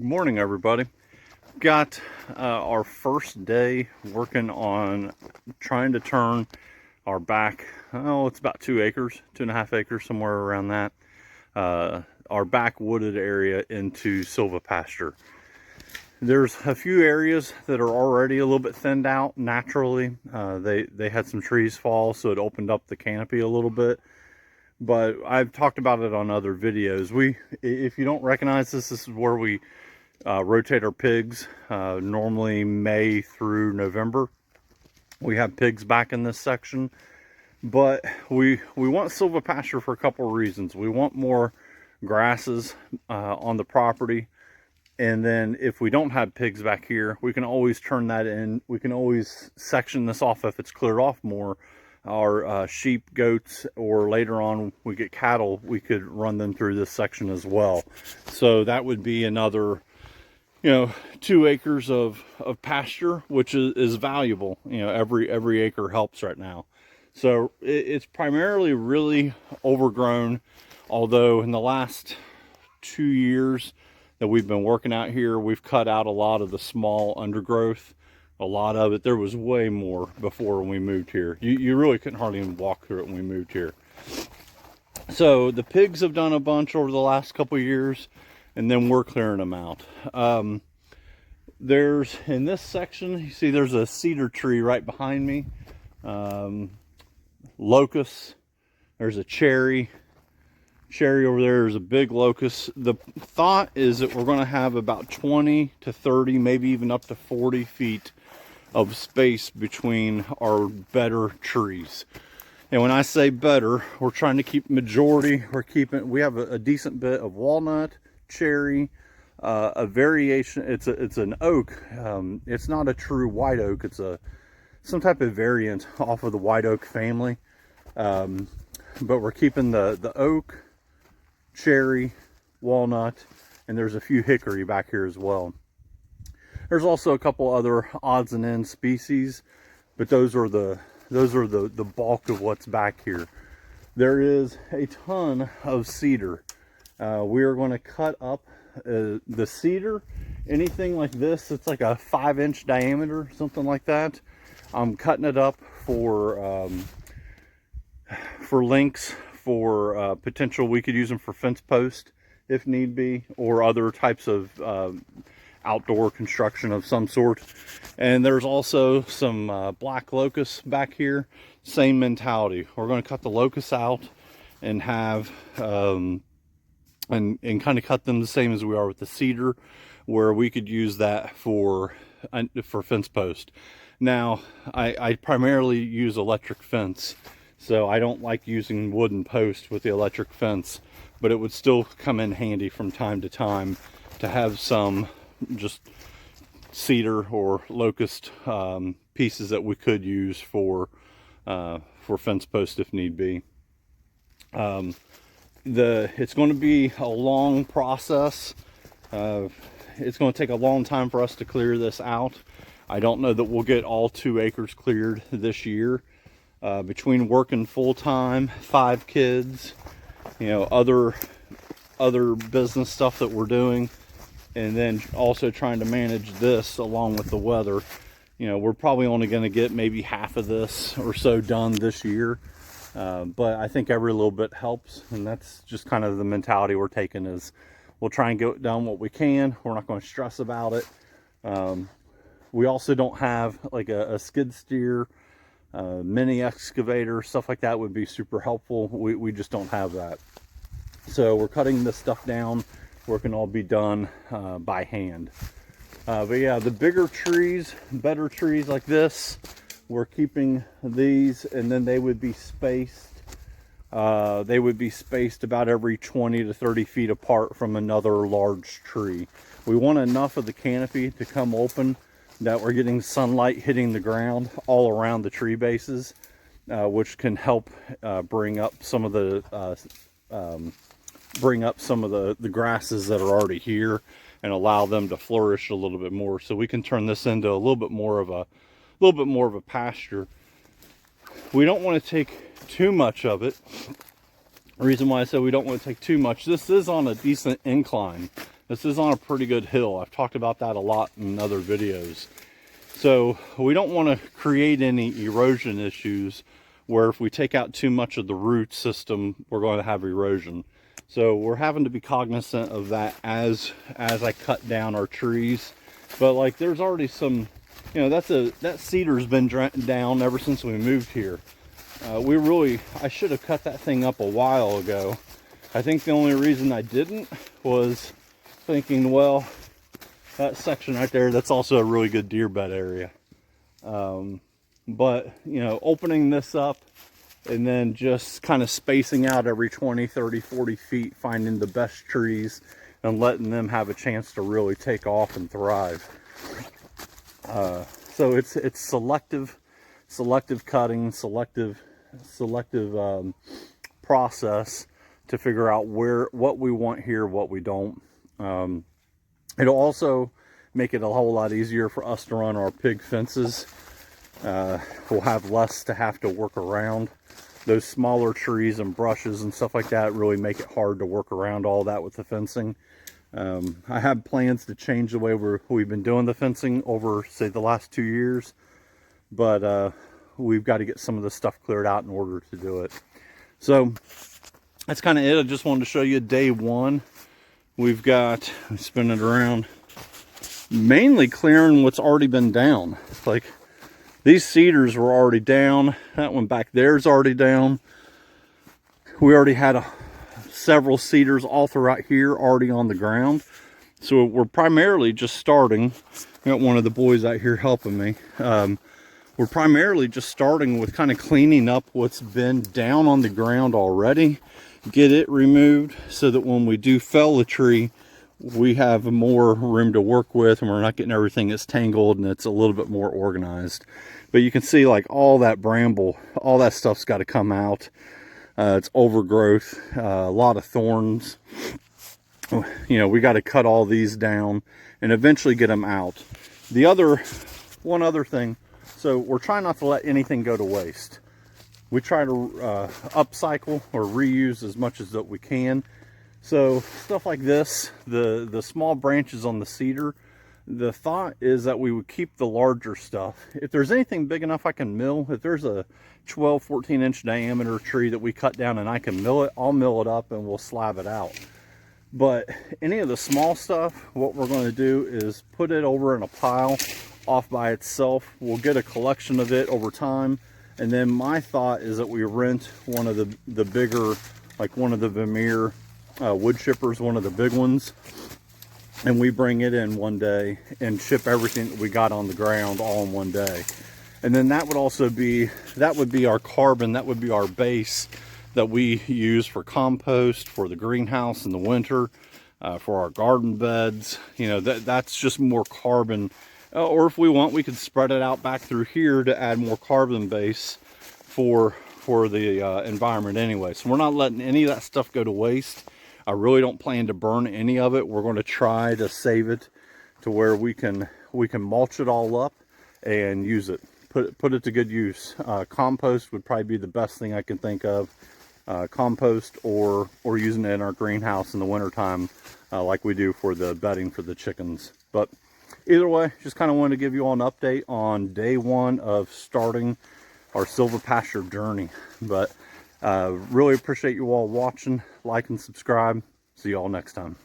Good morning, everybody. Got our first day working on trying to turn our back, oh, it's about 2 acres, 2.5 acres, somewhere around that, our back wooded area into silvopasture. There's a few areas that are already a little bit thinned out naturally. They had some trees fall, so it opened up the canopy a little bit. But I've talked about it on other videos. If you don't recognize this is where we rotate our pigs, normally May through November. We have pigs back in this section, but we want silvopasture for a couple of reasons. We want more grasses on the property, and then if we don't have pigs back here, we can always turn that in. We can always section this off if it's cleared off more. Our sheep, goats, or later on we get cattle, we could run them through this section as well. So that would be another 2 acres of pasture, which is valuable. Every acre helps right now. So it's primarily really overgrown, although in the last 2 years that we've been working out here, we've cut out a lot of the small undergrowth. A lot of it. There was way more before when we moved here. You really couldn't hardly even walk through it when we moved here. So the pigs have done a bunch over the last couple of years, and then we're clearing them out. There's, in this section, you see there's a cedar tree right behind me. Locust. There's a cherry over there. There's a big locust. The thought is that we're going to have about 20 to 30, maybe even up to 40 feet of space between our better trees. And when I say better, we're trying to keep majority. We have a decent bit of walnut, cherry, a variation. It's an oak. It's not a true white oak. It's some type of variant off of the white oak family. But we're keeping the oak, cherry, walnut, and there's a few hickory back here as well. There's also a couple other odds and ends species, but those are the bulk of what's back here. There is a ton of cedar. We are going to cut up the cedar. Anything like this, it's like a 5-inch diameter, something like that. I'm cutting it up for links, for potential. We could use them for fence post if need be, or other types of outdoor construction of some sort. And there's also some black locusts back here. Same mentality. We're going to cut the locusts out and have and kind of cut them the same as we are with the cedar, where we could use that for fence post. Now I primarily use electric fence, so I don't like using wooden posts with the electric fence, but it would still come in handy from time to time to have some just cedar or locust pieces that we could use for fence post if need be. It's going to be a long process. It's going to take a long time for us to clear this out. I don't know that we'll get all 2 acres cleared this year. Between working full-time, 5 kids, other business stuff that we're doing, and then also trying to manage this along with the weather, we're probably only going to get maybe half of this or so done this year. But I think every little bit helps, and that's just kind of the mentality we're taking, is we'll try and get done what we can. We're not going to stress about it. We also don't have like a skid steer, mini excavator, stuff like that would be super helpful. We just don't have that. So we're cutting this stuff down where it can all be done by hand. But yeah, the bigger trees, better trees like this, we're keeping these, and then they would be spaced. They would be spaced about every 20 to 30 feet apart from another large tree. We want enough of the canopy to come open that we're getting sunlight hitting the ground all around the tree bases, which can help bring up some of the grasses that are already here and allow them to flourish a little bit more, so we can turn this into a little bit more of a pasture. We don't want to take too much of it. The reason why I said we don't want to take too much, this is on a decent incline. This is on a pretty good hill. I've talked about that a lot in other videos. So we don't want to create any erosion issues where if we take out too much of the root system, we're going to have erosion. So we're having to be cognizant of that as I cut down our trees. But like there's already some, you know, that cedar's been down ever since we moved here. I should have cut that thing up a while ago. I think the only reason I didn't was thinking, well, that section right there, that's also a really good deer bed area. But, you know, opening this up and then just kind of spacing out every 20, 30, 40 feet, finding the best trees and letting them have a chance to really take off and thrive. So it's selective cutting, selective process to figure out what we want here, what we don't. It'll also make it a whole lot easier for us to run our pig fences. We'll have less to have to work around. Those smaller trees and brushes and stuff like that really make it hard to work around all that with the fencing. I have plans to change the way we've been doing the fencing over, say, the last 2 years, but we've got to get some of the stuff cleared out in order to do it. So that's kind of it. I just wanted to show you day one. We've got, I'm spinning it around, mainly clearing what's already been down. Like these cedars were already down. That one back there is already down. We already had several cedars all throughout here already on the ground. So we're primarily just starting. I got one of the boys out here helping me. We're primarily just starting with kind of cleaning up what's been down on the ground already. Get it removed so that when we do fell the tree, we have more room to work with and we're not getting everything that's tangled and it's a little bit more organized. But you can see like all that bramble, all that stuff's got to come out. It's overgrowth, a lot of thorns. You know, we got to cut all these down and eventually get them out. One other thing, so we're trying not to let anything go to waste. We try to upcycle or reuse as much as that we can. So stuff like this, the small branches on the cedar, the thought is that we would keep the larger stuff. If there's anything big enough I can mill, if there's a 12, 14 inch diameter tree that we cut down and I can mill it, I'll mill it up and we'll slab it out. But any of the small stuff, what we're going to do is put it over in a pile off by itself. We'll get a collection of it over time. And then my thought is that we rent one of the bigger, like one of the Vermeer wood chippers, one of the big ones, and we bring it in one day and ship everything that we got on the ground all in one day. And then that would also be, that would be our carbon, that would be our base that we use for compost, for the greenhouse in the winter, for our garden beds. You know, that's just more carbon. Or if we want, we could spread it out back through here to add more carbon base for the environment anyway. So we're not letting any of that stuff go to waste. I really don't plan to burn any of it. We're going to try to save it to where we can mulch it all up and use it. Put it to good use. Compost would probably be the best thing I can think of. Compost or using it in our greenhouse in the wintertime like we do for the bedding for the chickens. But either way, just kind of wanted to give you all an update on day one of starting our Silvopasture journey. But really appreciate you all watching. Like and subscribe. See you all next time.